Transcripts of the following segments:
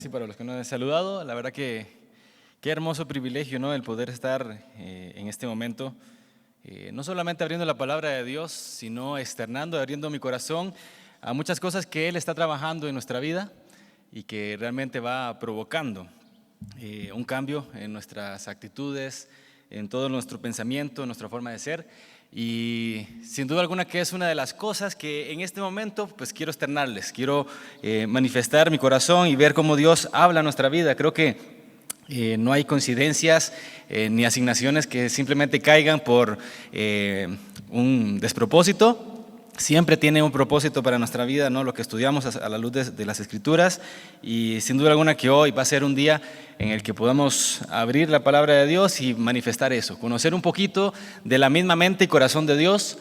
Sí, para los que no he saludado, la verdad que qué hermoso privilegio, ¿no? El poder estar en este momento, no solamente abriendo la palabra de Dios, sino externando, abriendo mi corazón a muchas cosas que Él está trabajando en nuestra vida y que realmente va provocando un cambio en nuestras actitudes, en todo nuestro pensamiento, en nuestra forma de ser. Y sin duda alguna que es una de las cosas que en este momento pues quiero externarles, quiero manifestar mi corazón y ver cómo Dios habla a nuestra vida. Creo que no hay coincidencias ni asignaciones que simplemente caigan por un despropósito. Siempre tiene un propósito para nuestra vida, ¿no? Lo que estudiamos a la luz de las Escrituras, y sin duda alguna que hoy va a ser un día en el que podamos abrir la palabra de Dios y manifestar eso, conocer un poquito de la misma mente y corazón de Dios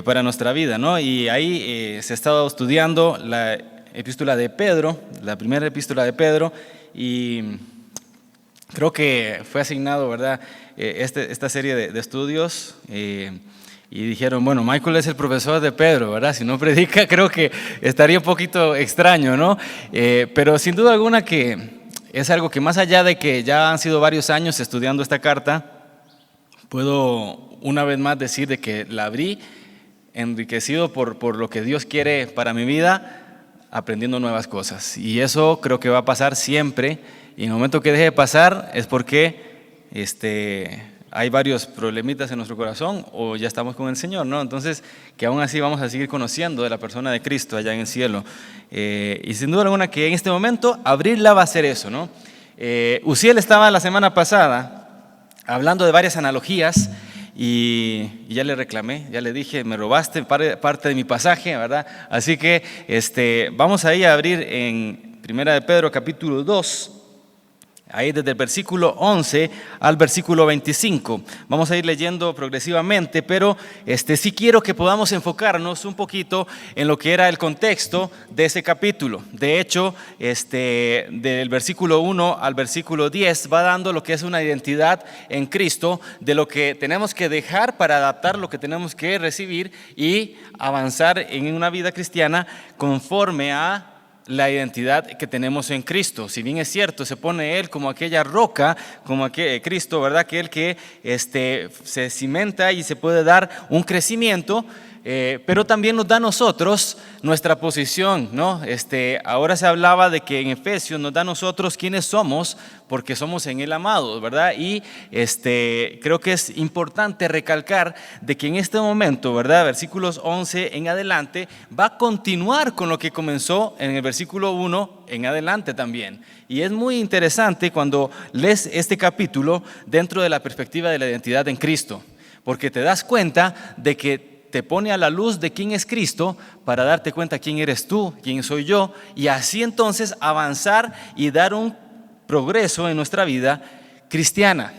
para nuestra vida, ¿no? Y ahí se ha estado estudiando la epístola de Pedro, la primera epístola de Pedro, y creo que fue asignado, ¿verdad? Esta serie de estudios. Y dijeron, bueno, Michael es el profesor de Pedro, ¿verdad? Si no predica, creo que estaría un poquito extraño, ¿no? Pero sin duda alguna que es algo que más allá de que ya han sido varios años estudiando esta carta, puedo una vez más decir de que la abrí enriquecido por lo que Dios quiere para mi vida, aprendiendo nuevas cosas. Y eso creo que va a pasar siempre, y en el momento que deje de pasar es porque hay varios problemitas en nuestro corazón o ya estamos con el Señor, ¿no? Entonces, que aún así vamos a seguir conociendo de la persona de Cristo allá en el cielo. Y sin duda alguna que en este momento abrirla va a ser eso, ¿no? Uziel estaba la semana pasada hablando de varias analogías y ya le reclamé, ya le dije, me robaste parte de mi pasaje, ¿verdad? Así que vamos ahí a abrir en Primera de Pedro capítulo 2. Ahí desde el versículo 11 al versículo 25. Vamos a ir leyendo progresivamente, pero sí quiero que podamos enfocarnos un poquito en lo que era el contexto de ese capítulo. De hecho, del versículo 1 al versículo 10 va dando lo que es una identidad en Cristo, de lo que tenemos que dejar para adaptar lo que tenemos que recibir y avanzar en una vida cristiana conforme a la identidad que tenemos en Cristo. Si bien es cierto, se pone Él como aquella roca, como Cristo, ¿verdad? Aquel que se cimenta y se puede dar un crecimiento, pero también nos da a nosotros nuestra posición, ¿no? Ahora se hablaba de que en Efesios nos da a nosotros quiénes somos, porque somos en Él amados, ¿verdad? Y creo que es importante recalcar de que en este momento, ¿verdad? Versículos 11 en adelante, va a continuar con lo que comenzó en el versículo 1 en adelante también. Y es muy interesante cuando lees este capítulo dentro de la perspectiva de la identidad en Cristo, porque te das cuenta de que te pone a la luz de quién es Cristo para darte cuenta quién eres tú, quién soy yo, y así entonces avanzar y dar un progreso en nuestra vida cristiana.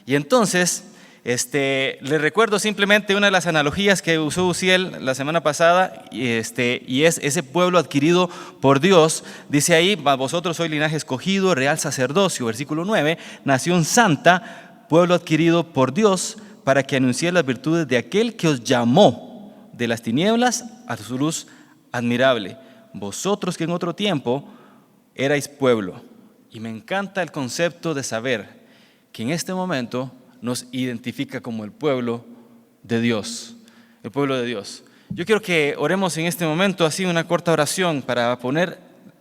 Y entonces, le recuerdo simplemente una de las analogías que usó Uziel la semana pasada, y es ese pueblo adquirido por Dios. Dice ahí, vosotros sois linaje escogido, real sacerdocio, versículo 9, nación santa, pueblo adquirido por Dios, para que anunciéis las virtudes de aquel que os llamó de las tinieblas a su luz admirable. Vosotros que en otro tiempo erais pueblo. Y me encanta el concepto de saber que en este momento nos identifica como el pueblo de Dios. El pueblo de Dios. Yo quiero que oremos en este momento, así una corta oración para poner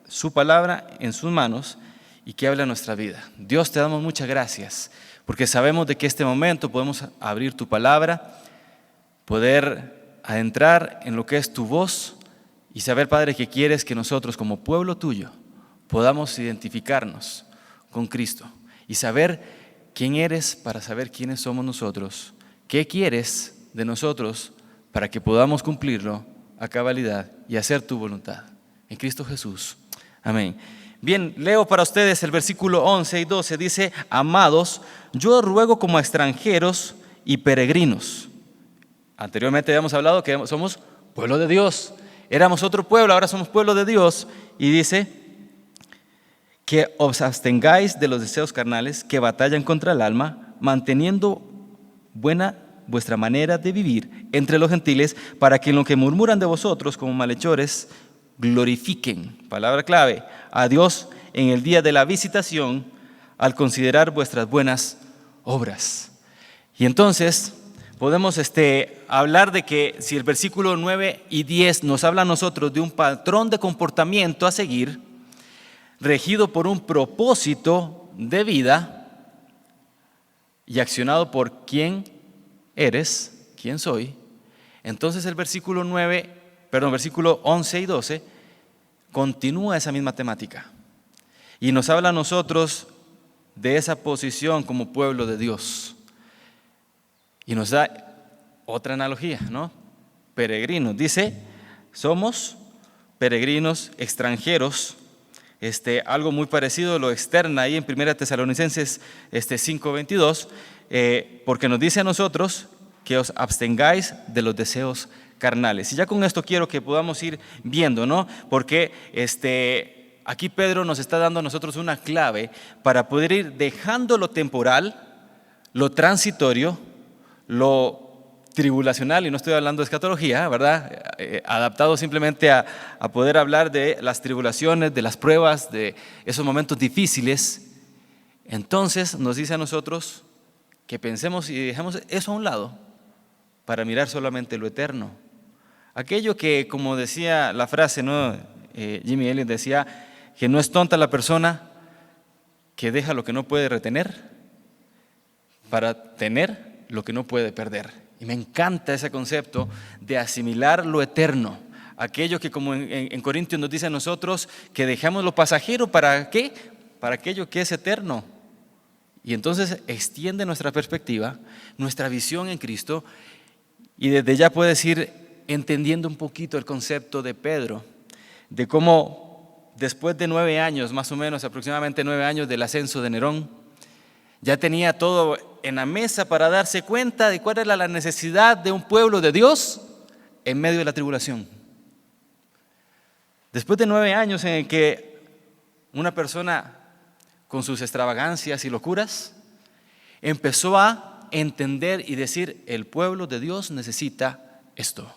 su palabra en sus manos y que hable a nuestra vida. Dios, te damos muchas gracias, porque sabemos de que este momento podemos abrir tu palabra, poder adentrar en lo que es tu voz y saber, Padre, que quieres que nosotros como pueblo tuyo podamos identificarnos con Cristo y saber quién eres para saber quiénes somos nosotros, qué quieres de nosotros para que podamos cumplirlo a cabalidad y hacer tu voluntad. En Cristo Jesús. Amén. Bien, leo para ustedes el versículo 11 y 12, dice, amados, yo os ruego como extranjeros y peregrinos. Anteriormente habíamos hablado que somos pueblo de Dios, éramos otro pueblo, ahora somos pueblo de Dios, y dice, que os abstengáis de los deseos carnales que batallan contra el alma, manteniendo buena vuestra manera de vivir entre los gentiles, para que en lo que murmuran de vosotros como malhechores, glorifiquen, palabra clave, a Dios en el día de la visitación al considerar vuestras buenas obras. Y entonces podemos hablar de que si el versículo 9 y 10 nos habla a nosotros de un patrón de comportamiento a seguir, regido por un propósito de vida y accionado por quién eres, quién soy, entonces el versículo 11 y 12 continúa esa misma temática y nos habla a nosotros de esa posición como pueblo de Dios. Y nos da otra analogía, ¿no? Peregrinos. Dice, somos peregrinos extranjeros. Algo muy parecido lo externa ahí en 1 Tesalonicenses 5:22, porque nos dice a nosotros que os abstengáis de los deseos carnales. Y ya con esto quiero que podamos ir viendo, ¿no? Porque aquí Pedro nos está dando a nosotros una clave para poder ir dejando lo temporal, lo transitorio, lo tribulacional, y no estoy hablando de escatología, ¿verdad? Adaptado simplemente a poder hablar de las tribulaciones, de las pruebas, de esos momentos difíciles. Entonces nos dice a nosotros que pensemos y dejemos eso a un lado para mirar solamente lo eterno. Aquello que, como decía la frase, ¿no? Jimmy Elliot decía que no es tonta la persona que deja lo que no puede retener para tener lo que no puede perder. Y me encanta ese concepto de asimilar lo eterno. Aquello que, como en Corintios nos dice a nosotros, que dejamos lo pasajero, ¿para qué? Para aquello que es eterno. Y entonces extiende nuestra perspectiva, nuestra visión en Cristo, y desde ya puedes ir entendiendo un poquito el concepto de Pedro, de cómo después de 9 años, más o menos, aproximadamente 9 años del ascenso de Nerón, ya tenía todo en la mesa para darse cuenta de cuál era la necesidad de un pueblo de Dios en medio de la tribulación. Después de 9 años en el que una persona con sus extravagancias y locuras empezó a entender y decir, el pueblo de Dios necesita esto,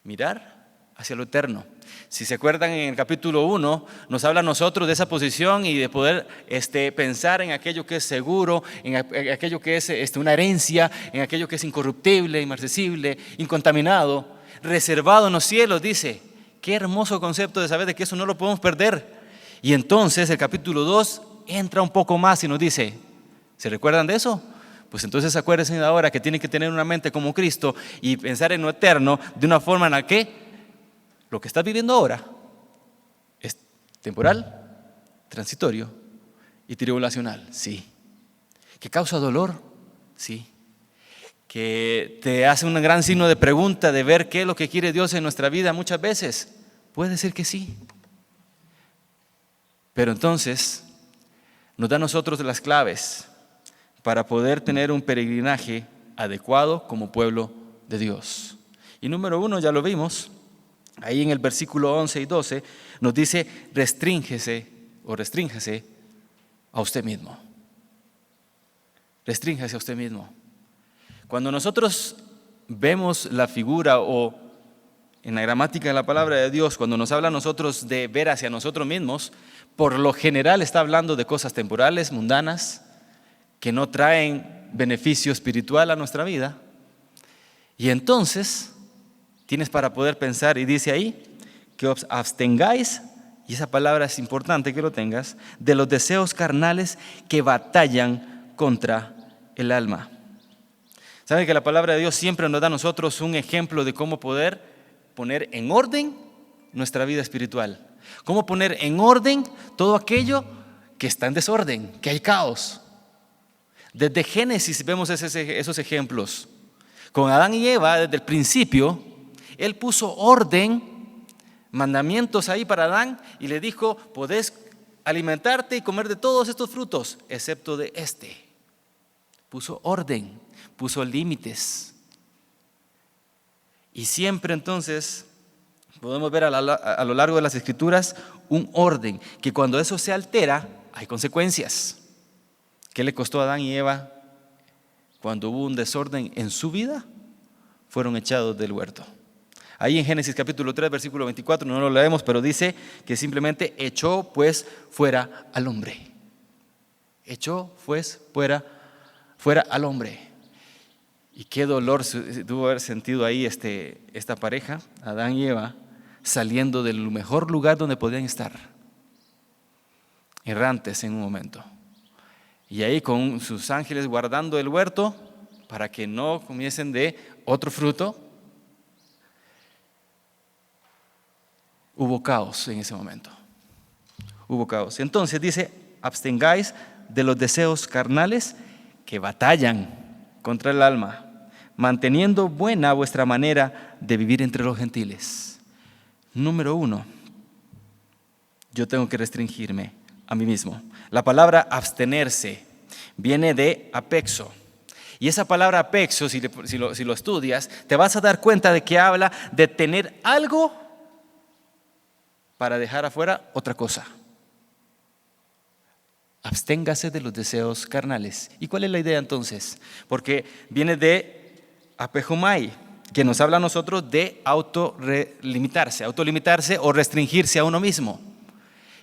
mirar hacia lo eterno. Si se acuerdan, en el capítulo 1 nos habla a nosotros de esa posición y de poder pensar en aquello que es seguro, en aquello que es una herencia, en aquello que es incorruptible, inmarcesible, incontaminado, reservado en los cielos. Dice, qué hermoso concepto de saber de que eso no lo podemos perder. Y entonces el capítulo 2 entra un poco más y nos dice, ¿se recuerdan de eso? Pues entonces acuérdense ahora que tienen que tener una mente como Cristo y pensar en lo eterno de una forma en la que lo que estás viviendo ahora es temporal, transitorio y tribulacional, sí. ¿Que causa dolor? Sí. ¿Que te hace un gran signo de pregunta de ver qué es lo que quiere Dios en nuestra vida muchas veces? Puede ser que sí. Pero entonces nos da a nosotros las claves para poder tener un peregrinaje adecuado como pueblo de Dios. Y número 1, ya lo vimos, ahí en el versículo 11 y 12, nos dice, restríngese a usted mismo. Restríngese a usted mismo. Cuando nosotros vemos la figura o en la gramática de la palabra de Dios, cuando nos habla a nosotros de ver hacia nosotros mismos, por lo general está hablando de cosas temporales, mundanas, que no traen beneficio espiritual a nuestra vida. Y entonces tienes para poder pensar, y dice ahí, que os abstengáis, y esa palabra es importante que lo tengas, de los deseos carnales que batallan contra el alma. ¿Saben que la palabra de Dios siempre nos da a nosotros un ejemplo de cómo poder poner en orden nuestra vida espiritual? Cómo poner en orden todo aquello que está en desorden, que hay caos. Desde Génesis vemos esos ejemplos. Con Adán y Eva, desde el principio, Él puso orden, mandamientos ahí para Adán y le dijo, podés alimentarte y comer de todos estos frutos, excepto de este. Puso orden, puso límites. Y siempre entonces podemos ver a lo largo de las Escrituras un orden, que cuando eso se altera hay consecuencias. ¿Qué le costó a Adán y Eva cuando hubo un desorden en su vida? Fueron echados del huerto. Ahí en Génesis capítulo 3, versículo 24, no lo leemos, pero dice que simplemente echó pues fuera al hombre. Echó pues fuera al hombre. Y qué dolor tuvo haber sentido ahí esta pareja, Adán y Eva, saliendo del mejor lugar donde podían estar, errantes en un momento. Y ahí con sus ángeles guardando el huerto para que no comiesen de otro fruto. Hubo caos en ese momento. Hubo caos. Entonces dice, abstengáis de los deseos carnales que batallan contra el alma, manteniendo buena vuestra manera de vivir entre los gentiles. Número 1, yo tengo que restringirme a mí mismo. La palabra abstenerse viene de apexo. Y esa palabra apexo, si lo estudias, te vas a dar cuenta de que habla de tener algo para dejar afuera otra cosa. Absténgase de los deseos carnales. ¿Y cuál es la idea entonces? Porque viene de apejomai, que nos habla a nosotros de autolimitarse o restringirse a uno mismo.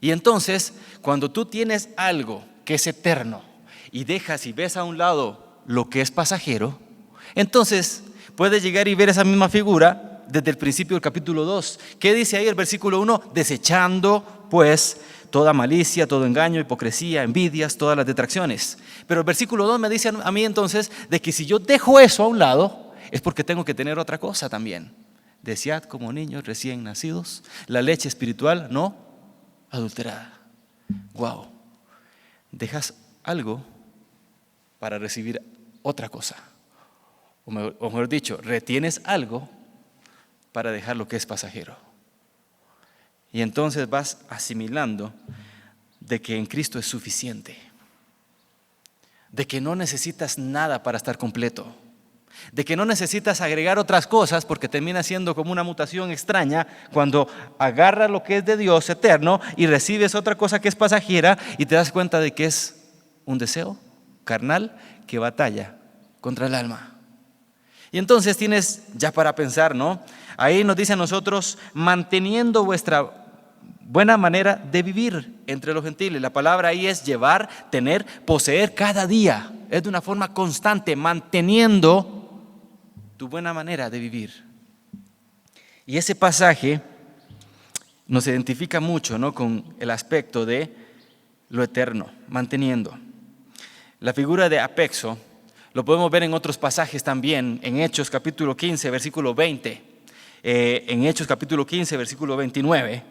Y entonces, cuando tú tienes algo que es eterno y dejas y ves a un lado lo que es pasajero, entonces puedes llegar y ver esa misma figura desde el principio del capítulo 2. ¿Qué dice ahí el versículo 1? Desechando pues toda malicia, todo engaño, hipocresía, envidias, todas las detracciones. Pero el versículo 2 me dice a mí entonces de que si yo dejo eso a un lado, es porque tengo que tener otra cosa también. Desead como niños recién nacidos la leche espiritual no adulterada. Wow. Dejas algo para recibir otra cosa. O mejor dicho, retienes algo para dejar lo que es pasajero. Y entonces vas asimilando de que en Cristo es suficiente, de que no necesitas nada para estar completo, de que no necesitas agregar otras cosas porque termina siendo como una mutación extraña cuando agarras lo que es de Dios eterno y recibes otra cosa que es pasajera y te das cuenta de que es un deseo carnal que batalla contra el alma. Y entonces tienes ya para pensar, ¿no? Ahí nos dice a nosotros, manteniendo vuestra buena manera de vivir entre los gentiles. La palabra ahí es llevar, tener, poseer cada día. Es de una forma constante, manteniendo tu buena manera de vivir. Y ese pasaje nos identifica mucho, ¿no?, con el aspecto de lo eterno, manteniendo. La figura de apexo lo podemos ver en otros pasajes también, en Hechos capítulo 15, versículo 20, en Hechos capítulo 15, versículo 29,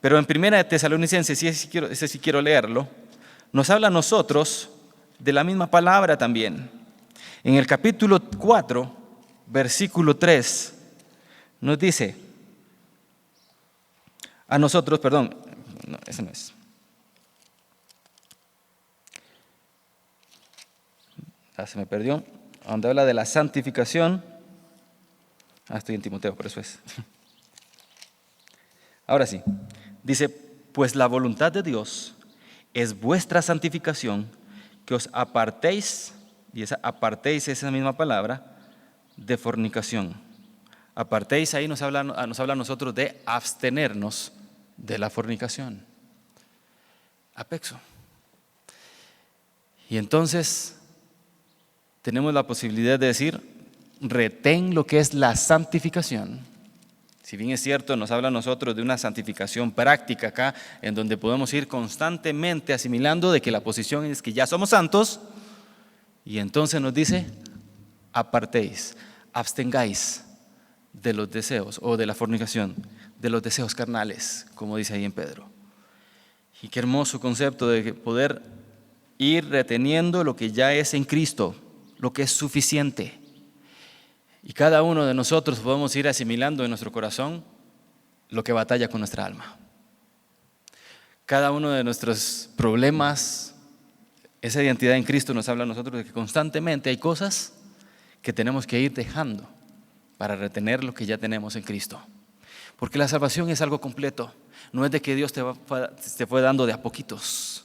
pero en Primera de Tesalonicenses, ese sí quiero leerlo, nos habla a nosotros de la misma palabra también. En el capítulo 4, versículo 3, nos dice a nosotros, perdón, no, ese no es. Se me perdió, donde habla de la santificación. Estoy en Timoteo, por eso es. Ahora sí, dice, pues la voluntad de Dios es vuestra santificación, que os apartéis, y apartéis es esa misma palabra, de fornicación. Apartéis ahí nos habla a nosotros de abstenernos de la fornicación. Apexo. Y entonces tenemos la posibilidad de decir, retén lo que es la santificación. Si bien es cierto, nos habla a nosotros de una santificación práctica acá, en donde podemos ir constantemente asimilando de que la posición es que ya somos santos, y entonces nos dice, apartéis, abstengáis de los deseos o de la fornicación, de los deseos carnales, como dice ahí en Pedro. Y qué hermoso concepto de poder ir reteniendo lo que ya es en Cristo, lo que es suficiente. Y cada uno de nosotros podemos ir asimilando en nuestro corazón lo que batalla con nuestra alma. Cada uno de nuestros problemas, esa identidad en Cristo nos habla a nosotros de que constantemente hay cosas que tenemos que ir dejando para retener lo que ya tenemos en Cristo. Porque la salvación es algo completo. No es de que Dios te fue dando de a poquitos.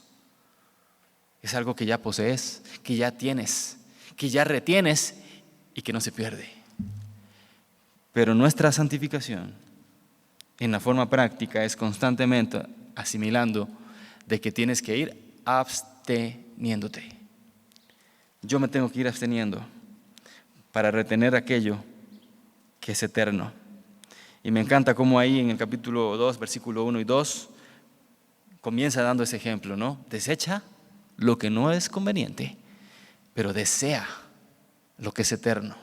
Es algo que ya posees, que ya tienes, que ya retienes y que no se pierde. Pero nuestra santificación en la forma práctica es constantemente asimilando de que tienes que ir absteniéndote. Yo me tengo que ir absteniendo para retener aquello que es eterno. Y me encanta cómo ahí en el capítulo 2, versículo 1 y 2, comienza dando ese ejemplo, ¿no? Desecha lo que no es conveniente, pero desea lo que es eterno,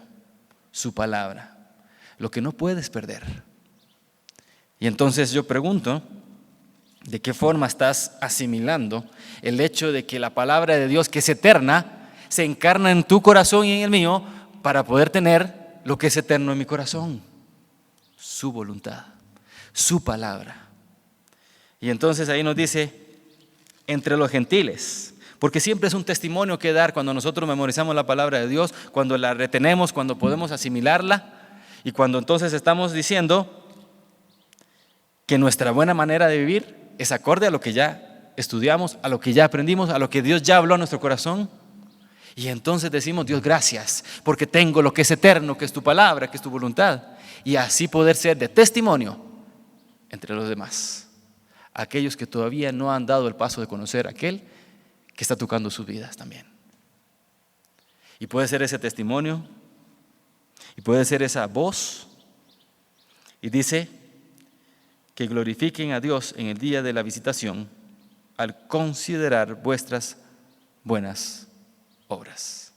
su palabra, lo que no puedes perder. Y entonces yo pregunto, ¿de qué forma estás asimilando el hecho de que la palabra de Dios, que es eterna, se encarna en tu corazón y en el mío para poder tener lo que es eterno en mi corazón? Su voluntad, su palabra. Y entonces ahí nos dice, entre los gentiles, porque siempre es un testimonio que dar cuando nosotros memorizamos la palabra de Dios, cuando la retenemos, cuando podemos asimilarla y cuando entonces estamos diciendo que nuestra buena manera de vivir es acorde a lo que ya estudiamos, a lo que ya aprendimos, a lo que Dios ya habló a nuestro corazón. Y entonces decimos, Dios, gracias, porque tengo lo que es eterno, que es tu palabra, que es tu voluntad. Y así poder ser de testimonio entre los demás. Aquellos que todavía no han dado el paso de conocer a aquel que está tocando sus vidas también. Y puede ser ese testimonio, y puede ser esa voz. Y dice que glorifiquen a Dios en el día de la visitación al considerar vuestras buenas obras.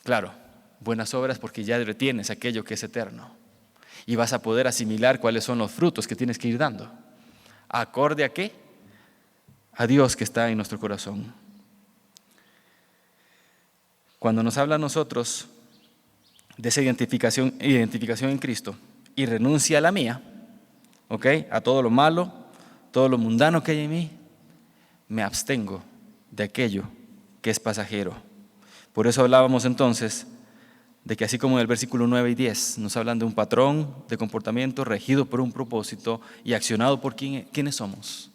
Claro, buenas obras porque ya retienes aquello que es eterno y vas a poder asimilar cuáles son los frutos que tienes que ir dando. ¿Acorde a qué? A Dios que está en nuestro corazón. Cuando nos habla a nosotros de esa identificación en Cristo y renuncia a la mía, a todo lo malo, todo lo mundano que hay en mí, me abstengo de aquello que es pasajero. Por eso hablábamos entonces de que así como en el versículo 9 y 10 nos hablan de un patrón de comportamiento regido por un propósito y accionado por quienes somos,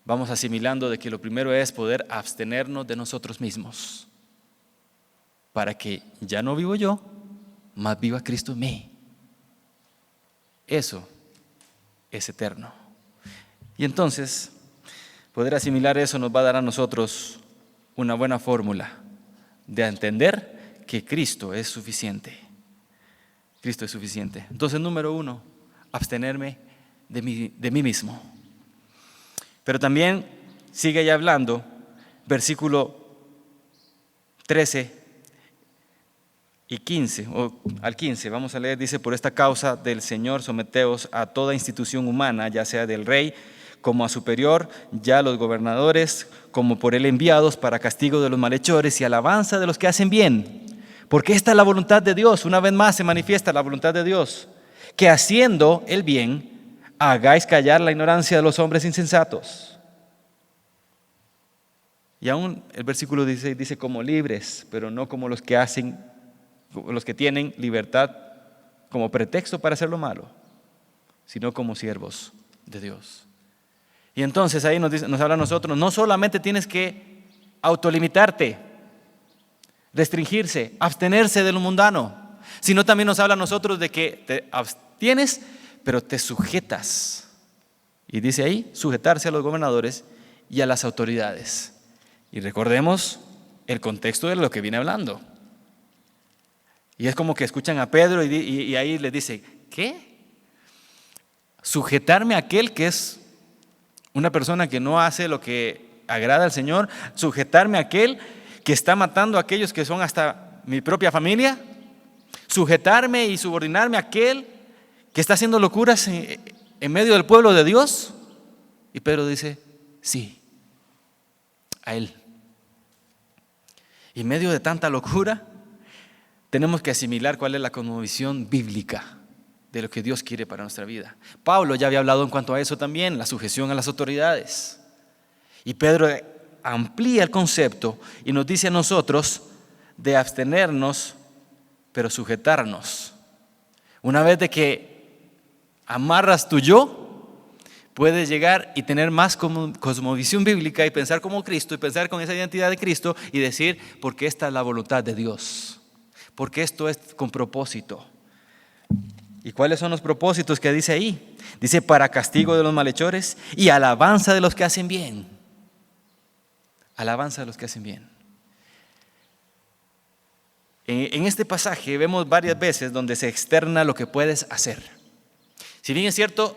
vamos asimilando de que lo primero es poder abstenernos de nosotros mismos para que ya no vivo yo, más viva Cristo en mí. Eso es eterno. Y entonces, poder asimilar eso nos va a dar a nosotros una buena fórmula de entender que Cristo es suficiente. Cristo es suficiente. Entonces, número 1, abstenerme de mí mismo. Pero también sigue ya hablando, versículo 13 y 15, o al 15, vamos a leer, dice, por esta causa del Señor someteos a toda institución humana, ya sea del rey como a superior, ya a los gobernadores como por él enviados para castigo de los malhechores y alabanza de los que hacen bien. Porque esta es la voluntad de Dios, una vez más se manifiesta la voluntad de Dios, que haciendo el bien, hagáis callar la ignorancia de los hombres insensatos. Y aún el versículo dice como libres, pero no como los que tienen libertad como pretexto para hacer lo malo, sino como siervos de Dios. Y entonces ahí nos habla a nosotros, no solamente tienes que autolimitarte, restringirse, abstenerse de lo mundano, sino también nos habla a nosotros de que te abstienes, pero te sujetas. Y dice ahí, sujetarse a los gobernadores y a las autoridades. Y recordemos el contexto de lo que viene hablando. Y es como que escuchan a Pedro y ahí le dice, ¿qué? Sujetarme a aquel que es una persona que no hace lo que agrada al Señor, sujetarme a aquel que está matando a aquellos que son hasta mi propia familia, sujetarme y subordinarme a aquel que está haciendo locuras en medio del pueblo de Dios. Y Pedro dice, sí, a él. Y en medio de tanta locura, tenemos que asimilar cuál es la cosmovisión bíblica de lo que Dios quiere para nuestra vida. Pablo ya había hablado en cuanto a eso también, la sujeción a las autoridades. Y Pedro amplía el concepto y nos dice a nosotros de abstenernos, pero sujetarnos. Una vez de que amarras tu yo, puedes llegar y tener más cosmovisión bíblica y pensar como Cristo y pensar con esa identidad de Cristo y decir, porque esta es la voluntad de Dios, porque esto es con propósito. ¿Y cuáles son los propósitos que dice ahí? Dice para castigo de los malhechores y alabanza de los que hacen bien. Alabanza de los que hacen bien. En este pasaje vemos varias veces donde se externa lo que puedes hacer. Si bien es cierto,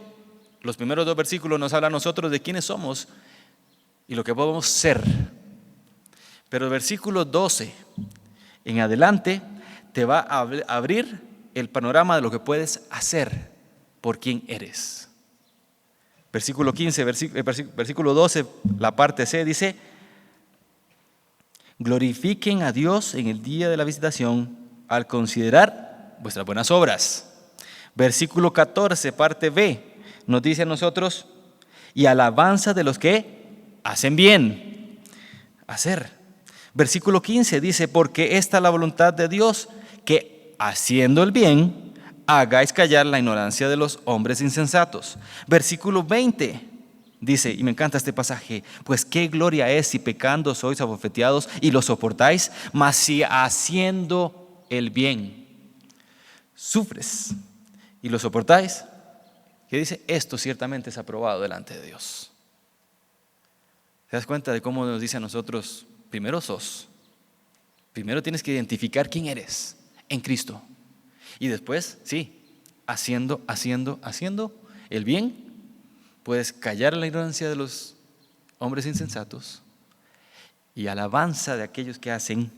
los primeros 2 versículos nos hablan a nosotros de quiénes somos y lo que podemos ser. Pero el versículo 12 en adelante te va a abrir el panorama de lo que puedes hacer por quién eres. Versículo 15, versículo 12, la parte C dice: glorifiquen a Dios en el día de la visitación al considerar vuestras buenas obras. Versículo 14, parte B, nos dice a nosotros: y alabanza de los que hacen bien. Hacer. Versículo 15 dice: porque esta es la voluntad de Dios, que haciendo el bien, hagáis callar la ignorancia de los hombres insensatos. Versículo 20 dice, y me encanta este pasaje: pues qué gloria es si pecando sois abofeteados y lo soportáis, mas si haciendo el bien sufres y lo soportáis, que dice, esto ciertamente es aprobado delante de Dios. ¿Te das cuenta de cómo nos dice a nosotros? Primero tienes que identificar quién eres en Cristo. Y después, sí, haciendo el bien, puedes callar la ignorancia de los hombres insensatos y alabanza de aquellos que hacen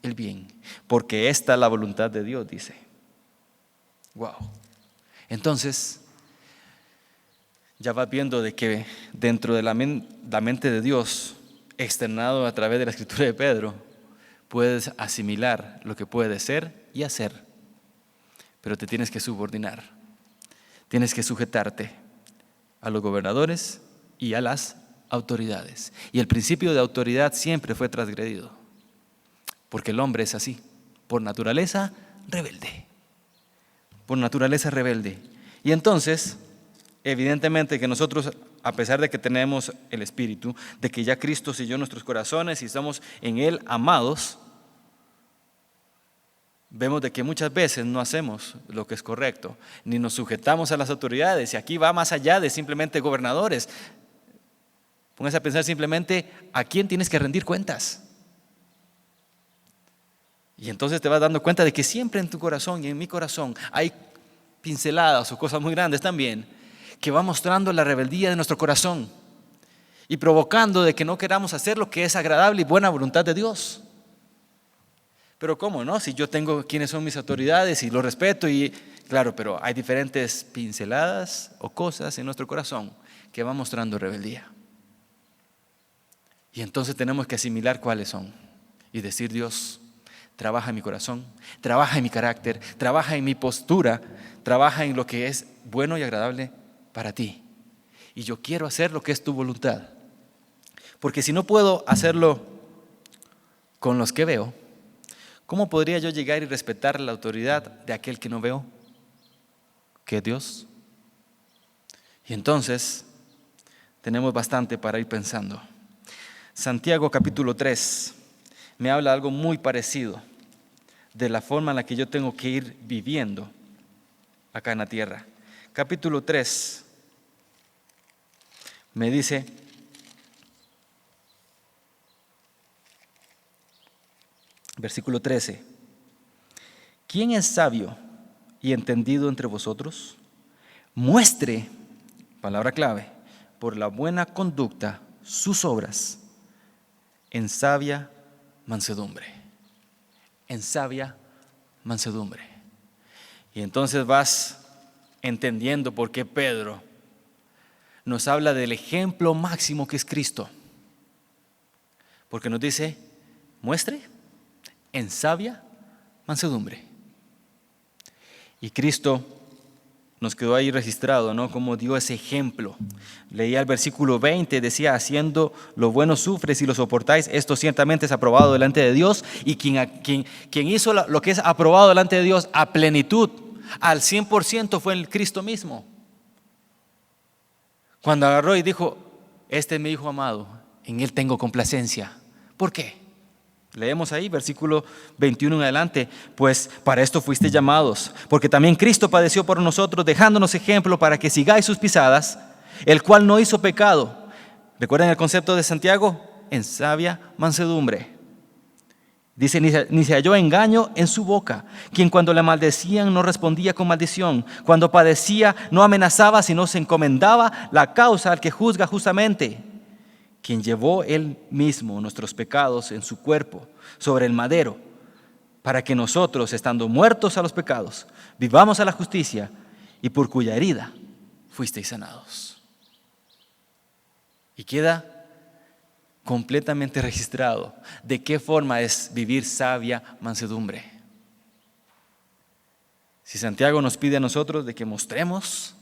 el bien, porque esta es la voluntad de Dios, dice. Wow. Entonces, ya vas viendo de que dentro de la mente de Dios, externado a través de la escritura de Pedro, puedes asimilar lo que puedes ser y hacer, pero te tienes que subordinar, tienes que sujetarte a los gobernadores y a las autoridades. Y el principio de autoridad siempre fue transgredido, porque el hombre es así, por naturaleza rebelde. Por naturaleza rebelde. Y entonces, evidentemente que nosotros, a pesar de que tenemos el Espíritu, de que ya Cristo selló nuestros corazones y estamos en Él amados, vemos de que muchas veces no hacemos lo que es correcto, ni nos sujetamos a las autoridades, y aquí va más allá de simplemente gobernadores. Póngase a pensar simplemente a quién tienes que rendir cuentas. Y entonces te vas dando cuenta de que siempre en tu corazón y en mi corazón hay pinceladas o cosas muy grandes también que va mostrando la rebeldía de nuestro corazón y provocando de que no queramos hacer lo que es agradable y buena voluntad de Dios. Pero ¿cómo no? Si yo tengo quiénes son mis autoridades y los respeto, y claro, pero hay diferentes pinceladas o cosas en nuestro corazón que van mostrando rebeldía. Y entonces tenemos que asimilar cuáles son y decir: Dios, trabaja en mi corazón, trabaja en mi carácter, trabaja en mi postura, trabaja en lo que es bueno y agradable para ti. Y yo quiero hacer lo que es tu voluntad. Porque si no puedo hacerlo con los que veo, ¿cómo podría yo llegar y respetar la autoridad de aquel que no veo, que es Dios? Y entonces tenemos bastante para ir pensando. Santiago capítulo 3 me habla algo muy parecido de la forma en la que yo tengo que ir viviendo acá en la tierra. Capítulo 3 me dice: versículo 13, ¿quién es sabio y entendido entre vosotros? Muestre, palabra clave, por la buena conducta sus obras en sabia mansedumbre. En sabia mansedumbre. Y entonces vas entendiendo por qué Pedro nos habla del ejemplo máximo que es Cristo. Porque nos dice: muestre en sabia mansedumbre. Y Cristo nos quedó ahí registrado, ¿no? Como dio ese ejemplo. Leía el versículo 20, decía: haciendo lo bueno sufres y lo soportáis, esto ciertamente es aprobado delante de Dios. Y quien hizo lo que es aprobado delante de Dios a plenitud, al 100%, fue el Cristo mismo. Cuando agarró y dijo: este es mi Hijo amado, en Él tengo complacencia. ¿Por qué? Leemos ahí, versículo 21 en adelante. Pues para esto fuisteis llamados, porque también Cristo padeció por nosotros, dejándonos ejemplo para que sigáis sus pisadas, el cual no hizo pecado. ¿Recuerdan el concepto de Santiago? En sabia mansedumbre. Dice, ni se halló engaño en su boca, quien cuando le maldecían no respondía con maldición, cuando padecía no amenazaba, sino se encomendaba la causa al que juzga justamente, quien llevó él mismo nuestros pecados en su cuerpo sobre el madero, para que nosotros, estando muertos a los pecados, vivamos a la justicia, y por cuya herida fuisteis sanados. Y queda completamente registrado de qué forma es vivir sabia mansedumbre. Si Santiago nos pide a nosotros de que mostremos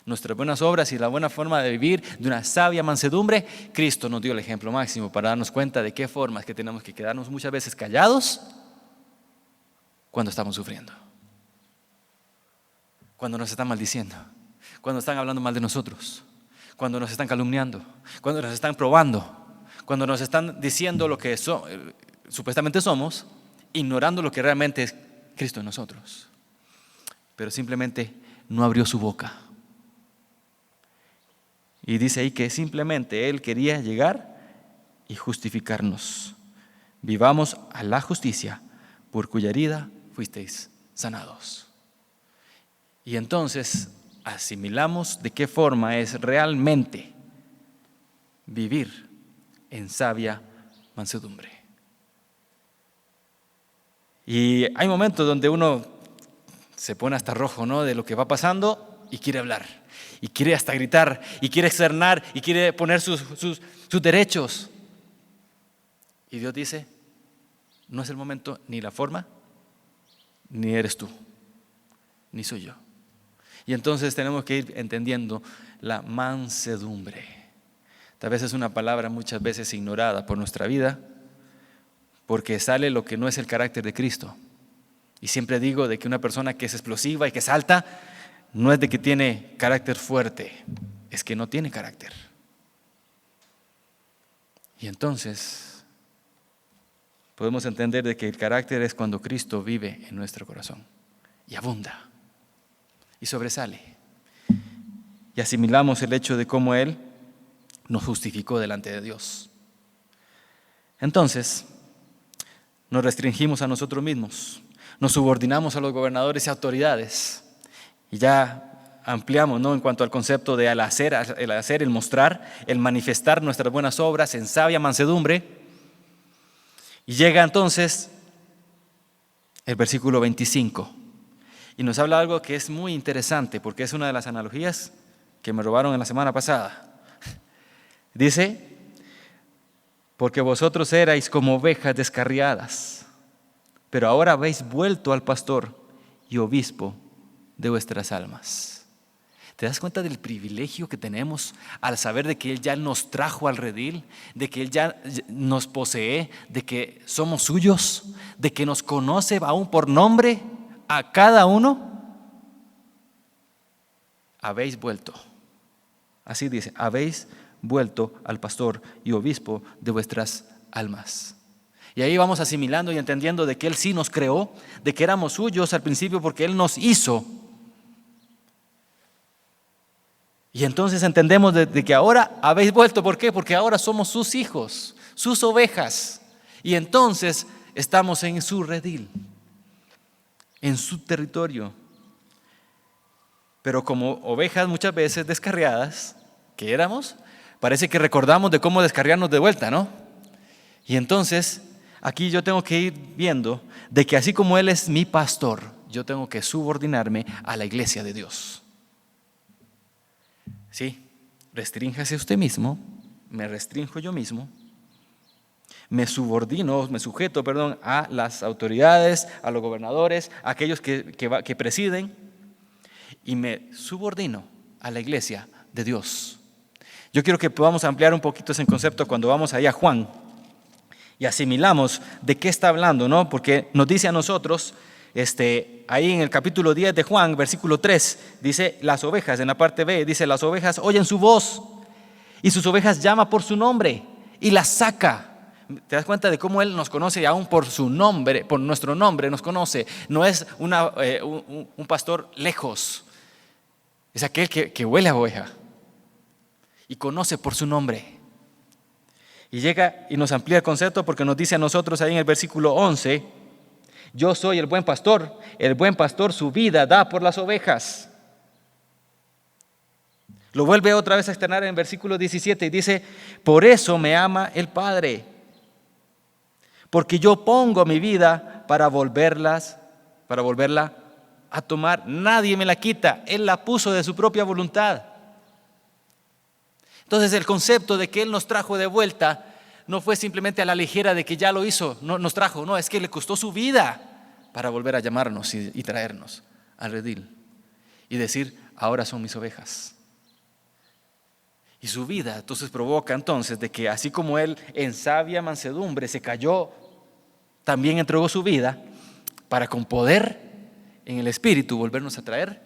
nuestras buenas obras y la buena forma de vivir de una sabia mansedumbre, Cristo nos dio el ejemplo máximo para darnos cuenta de qué forma es que tenemos que quedarnos muchas veces callados cuando estamos sufriendo, cuando nos están maldiciendo, cuando están hablando mal de nosotros, cuando nos están calumniando, cuando nos están probando, cuando nos están diciendo lo que supuestamente somos, ignorando lo que realmente es Cristo en nosotros. Pero simplemente no abrió su boca. Y dice ahí que simplemente Él quería llegar y justificarnos. Vivamos a la justicia, por cuya herida fuisteis sanados. Y entonces asimilamos de qué forma es realmente vivir en sabia mansedumbre. Y hay momentos donde uno se pone hasta rojo, ¿no?, de lo que va pasando y quiere hablar, y quiere hasta gritar, y quiere externar, y quiere poner sus derechos. Y Dios dice, no es el momento ni la forma, ni eres tú, ni soy yo. Y entonces tenemos que ir entendiendo la mansedumbre. Tal vez es una palabra muchas veces ignorada por nuestra vida, porque sale lo que no es el carácter de Cristo. Y siempre digo de que una persona que es explosiva y que salta, no es de que tiene carácter fuerte, es que no tiene carácter. Y entonces podemos entender de que el carácter es cuando Cristo vive en nuestro corazón y abunda y sobresale. Y asimilamos el hecho de cómo Él nos justificó delante de Dios. Entonces, nos restringimos a nosotros mismos, nos subordinamos a los gobernadores y autoridades, y ya ampliamos, ¿no?, en cuanto al concepto de el hacer, el mostrar, el manifestar nuestras buenas obras en sabia mansedumbre. Y llega entonces el versículo 25, y nos habla algo que es muy interesante, porque es una de las analogías que me robaron en la semana pasada. Dice, porque vosotros erais como ovejas descarriadas, pero ahora habéis vuelto al pastor y obispo de vuestras almas. ¿Te das cuenta del privilegio que tenemos al saber de que Él ya nos trajo al redil, de que Él ya nos posee, de que somos suyos, de que nos conoce aún por nombre a cada uno? Habéis vuelto. Así dice, habéis vuelto al pastor y obispo de vuestras almas. Y ahí vamos asimilando y entendiendo de que Él sí nos creó, de que éramos suyos al principio porque Él nos hizo. Y entonces entendemos de que ahora habéis vuelto. ¿Por qué? Porque ahora somos sus hijos, sus ovejas. Y entonces estamos en su redil, en su territorio. Pero como ovejas muchas veces descarriadas que éramos, parece que recordamos de cómo descarriarnos de vuelta, ¿no? Y entonces, aquí yo tengo que ir viendo de que así como Él es mi pastor, yo tengo que subordinarme a la iglesia de Dios. Sí, restrínjase usted mismo, me restrinjo yo mismo, me sujeto a las autoridades, a los gobernadores, a aquellos que presiden, y me subordino a la iglesia de Dios. Yo quiero que podamos ampliar un poquito ese concepto cuando vamos ahí a Juan y asimilamos de qué está hablando, ¿no? Porque nos dice a nosotros, ahí en el capítulo 10 de Juan, versículo 3, dice las ovejas, en la parte B, dice las ovejas oyen su voz y sus ovejas llama por su nombre y las saca ¿Te das cuenta de cómo Él nos conoce aún por su nombre, por nuestro nombre nos conoce? No es un pastor lejos, es aquel que huele a oveja y conoce por su nombre. Y llega y nos amplía el concepto porque nos dice a nosotros ahí en el versículo 11, yo soy el buen pastor su vida da por las ovejas. Lo vuelve otra vez a externar en el versículo 17 y dice, por eso me ama el Padre, porque yo pongo mi vida para volverla a tomar. Nadie me la quita, Él la puso de su propia voluntad. Entonces el concepto de que Él nos trajo de vuelta no fue simplemente a la ligera de que ya lo hizo, no, nos trajo, no, es que le costó su vida para volver a llamarnos y traernos al redil y decir, ahora son mis ovejas. Y su vida entonces provoca entonces de que así como Él en sabia mansedumbre se cayó, también entregó su vida para con poder en el Espíritu volvernos a traer.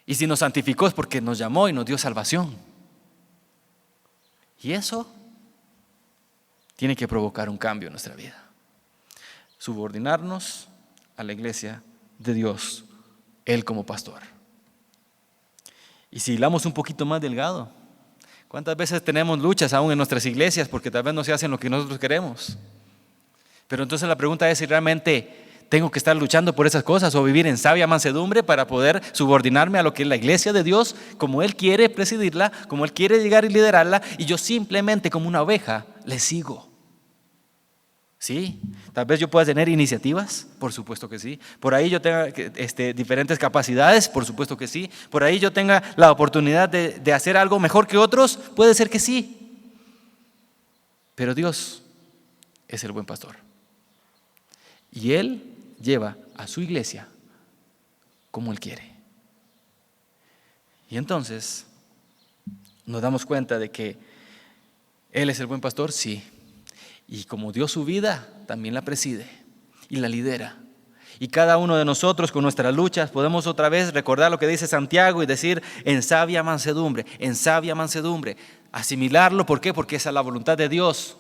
Y si nos santificó es porque nos llamó y nos dio salvación. Y eso tiene que provocar un cambio en nuestra vida. Subordinarnos a la iglesia de Dios, Él como pastor. Y si hilamos un poquito más delgado, ¿cuántas veces tenemos luchas aún en nuestras iglesias porque tal vez no se hacen lo que nosotros queremos? Pero entonces la pregunta es si realmente tengo que estar luchando por esas cosas o vivir en sabia mansedumbre para poder subordinarme a lo que es la iglesia de Dios, como Él quiere presidirla, como Él quiere llegar y liderarla, y yo simplemente como una oveja le sigo. Sí, tal vez yo pueda tener iniciativas, por supuesto que sí. Por ahí yo tenga diferentes capacidades, por supuesto que sí. Por ahí yo tenga la oportunidad de hacer algo mejor que otros, puede ser que sí. Pero Dios es el buen pastor. Y Él lleva a su iglesia como Él quiere. Y entonces nos damos cuenta de que Él es el buen pastor, sí. Y como dio su vida, también la preside y la lidera. Y cada uno de nosotros con nuestras luchas podemos otra vez recordar lo que dice Santiago y decir en sabia mansedumbre, asimilarlo. ¿Por qué? Porque esa es la voluntad de Dios.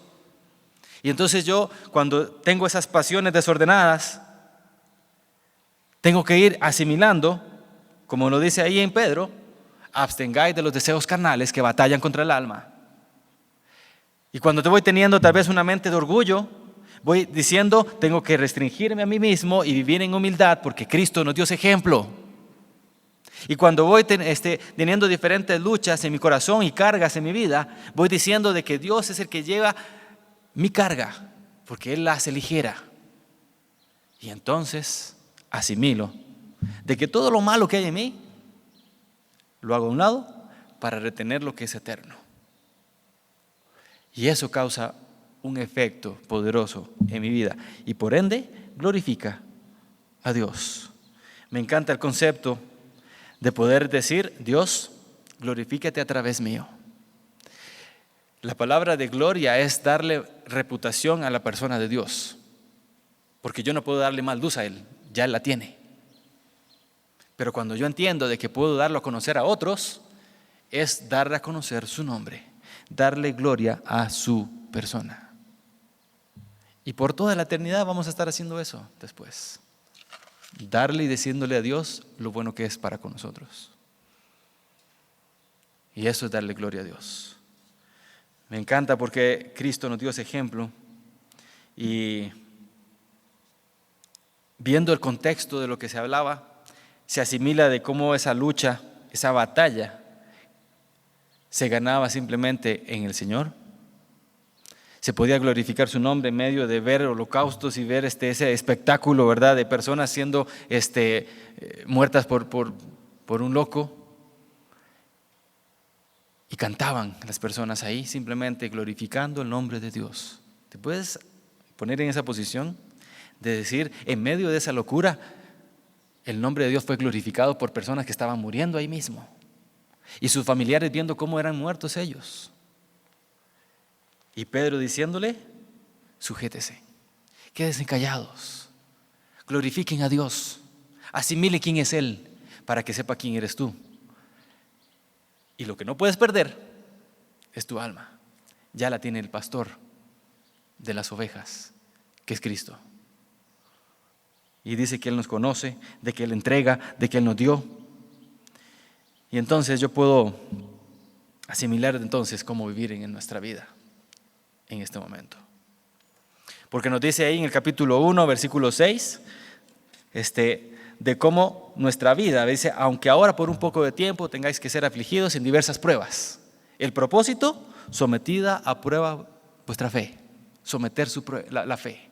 Y entonces yo, cuando tengo esas pasiones desordenadas, tengo que ir asimilando, como lo dice ahí en Pedro, abstengáis de los deseos carnales que batallan contra el alma. Y cuando te voy teniendo tal vez una mente de orgullo, voy diciendo, tengo que restringirme a mí mismo y vivir en humildad porque Cristo nos dio ese ejemplo. Y cuando voy teniendo diferentes luchas en mi corazón y cargas en mi vida, voy diciendo de que Dios es el que lleva mi carga, porque Él la hace ligera. Y entonces asimilo de que todo lo malo que hay en mí, lo hago a un lado para retener lo que es eterno. Y eso causa un efecto poderoso en mi vida y por ende glorifica a Dios. Me encanta el concepto de poder decir, Dios, glorifícate a través mío. La palabra de gloria es darle reputación a la persona de Dios, porque yo no puedo darle más luz a Él, ya Él la tiene. Pero cuando yo entiendo de que puedo darlo a conocer a otros, es darle a conocer su nombre, darle gloria a su persona. Y por toda la eternidad vamos a estar haciendo eso después. Darle y diciéndole a Dios lo bueno que es para con nosotros. Y eso es darle gloria a Dios. Me encanta porque Cristo nos dio ese ejemplo y viendo el contexto de lo que se hablaba, se asimila de cómo esa lucha, esa batalla, se ganaba simplemente en el Señor. Se podía glorificar su nombre en medio de ver holocaustos y ver ese espectáculo, ¿verdad?, de personas siendo muertas por un loco. Y cantaban las personas ahí simplemente glorificando el nombre de Dios. ¿Te puedes poner en esa posición de decir, en medio de esa locura, el nombre de Dios fue glorificado por personas que estaban muriendo ahí mismo? Y sus familiares viendo cómo eran muertos ellos. Y Pedro diciéndole, sujétese, quédense callados, glorifiquen a Dios, asimile quién es Él, para que sepa quién eres tú. Y lo que no puedes perder es tu alma, ya la tiene el pastor, de las ovejas, que es Cristo. Y dice que Él nos conoce, de que Él entrega, de que Él nos dio. Y entonces yo puedo asimilar entonces cómo vivir en nuestra vida en este momento. Porque nos dice ahí en el capítulo 1, versículo 6, de cómo nuestra vida, dice, aunque ahora por un poco de tiempo tengáis que ser afligidos en diversas pruebas. El propósito, sometida a prueba vuestra fe, someter la fe.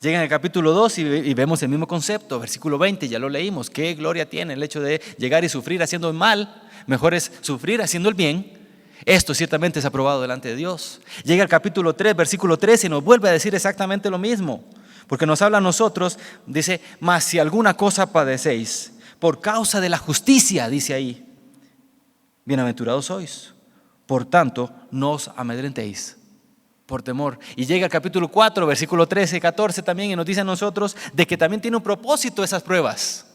Llega en el capítulo 2 y vemos el mismo concepto, versículo 20, ya lo leímos. ¿Qué gloria tiene el hecho de llegar y sufrir haciendo el mal? Mejor es sufrir haciendo el bien. Esto ciertamente es aprobado delante de Dios. Llega el capítulo 3, versículo 13 y nos vuelve a decir exactamente lo mismo. Porque nos habla a nosotros, dice, mas si alguna cosa padecéis por causa de la justicia, dice ahí, bienaventurados sois. Por tanto, no os amedrentéis por temor. Y llega el capítulo 4, versículo 13 y 14 también, y nos dice a nosotros de que también tiene un propósito esas pruebas.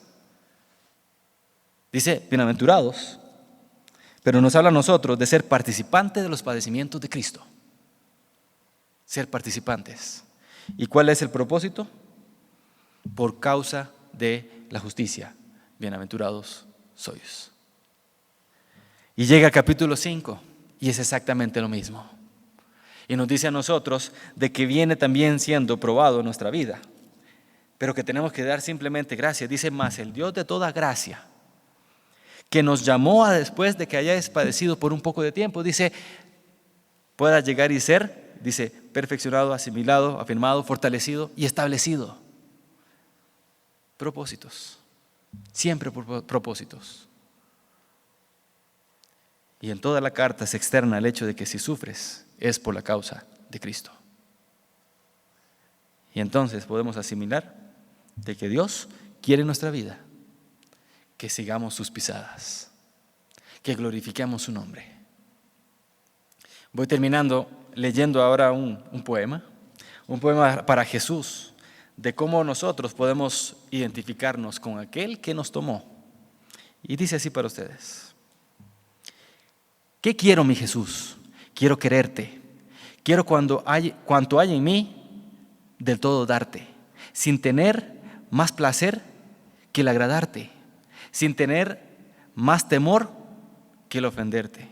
Dice, bienaventurados, pero nos habla a nosotros de ser participantes de los padecimientos de Cristo. Ser participantes. ¿Y cuál es el propósito? Por causa de la justicia. Bienaventurados sois. Y llega el capítulo 5 y es exactamente lo mismo. Y nos dice a nosotros de que viene también siendo probado en nuestra vida, pero que tenemos que dar simplemente gracias. Dice, más el Dios de toda gracia, que nos llamó a después de que hayáis padecido por un poco de tiempo, dice, pueda llegar y ser, dice, perfeccionado, asimilado, afirmado, fortalecido y establecido. Propósitos, siempre propósitos. Y en toda la carta se externa el hecho de que si sufres es por la causa de Cristo. Y entonces podemos asimilar de que Dios quiere en nuestra vida que sigamos sus pisadas, que glorifiquemos su nombre. Voy terminando leyendo ahora un poema para Jesús, de cómo nosotros podemos identificarnos con aquel que nos tomó. Y dice así para ustedes. ¿Qué quiero, mi Jesús? Quiero quererte. Quiero cuanto hay en mí, del todo darte, sin tener más placer que el agradarte, sin tener más temor que el ofenderte.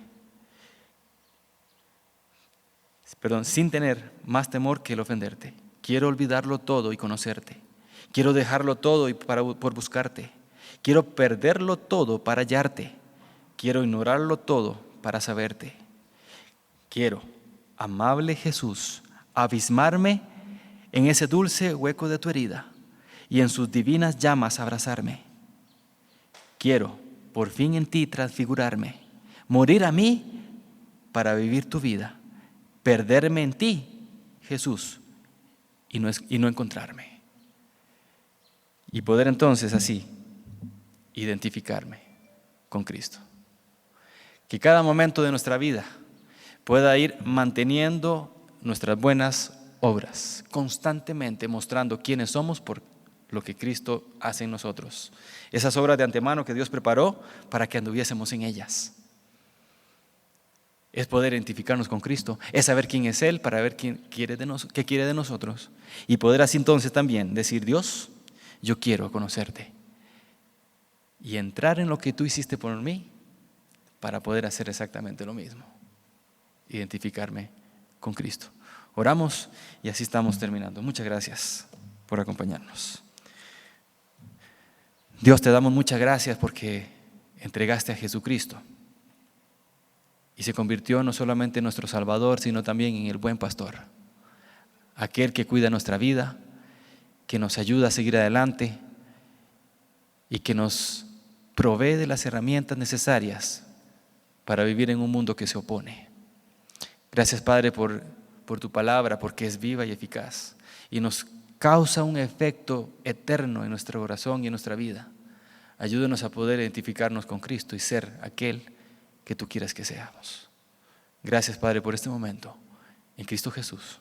Sin tener más temor que el ofenderte. Quiero olvidarlo todo y conocerte. Quiero dejarlo todo por buscarte. Quiero perderlo todo para hallarte. Quiero ignorarlo todo para saberte. Quiero, amable Jesús, abismarme en ese dulce hueco de tu herida y en sus divinas llamas abrazarme. Quiero, por fin en ti transfigurarme, morir a mí para vivir tu vida, perderme en ti, Jesús, y no encontrarme. Y poder entonces así identificarme con Cristo. Que cada momento de nuestra vida pueda ir manteniendo nuestras buenas obras, constantemente mostrando quiénes somos por lo que Cristo hace en nosotros. Esas obras de antemano que Dios preparó para que anduviésemos en ellas. Es poder identificarnos con Cristo, es saber quién es Él para ver qué quiere de nosotros. Y poder así entonces también decir, Dios, yo quiero conocerte. Y entrar en lo que tú hiciste por mí para poder hacer exactamente lo mismo. Identificarme con Cristo. Oramos y así estamos terminando. Muchas gracias por acompañarnos. Dios, te damos muchas gracias porque entregaste a Jesucristo y se convirtió no solamente en nuestro Salvador, sino también en el buen pastor, aquel que cuida nuestra vida, que nos ayuda a seguir adelante y que nos provee de las herramientas necesarias para vivir en un mundo que se opone. Gracias, Padre, por tu palabra, porque es viva y eficaz y nos causa un efecto eterno en nuestro corazón y en nuestra vida. Ayúdanos a poder identificarnos con Cristo y ser aquel que tú quieras que seamos. Gracias, Padre, por este momento. En Cristo Jesús.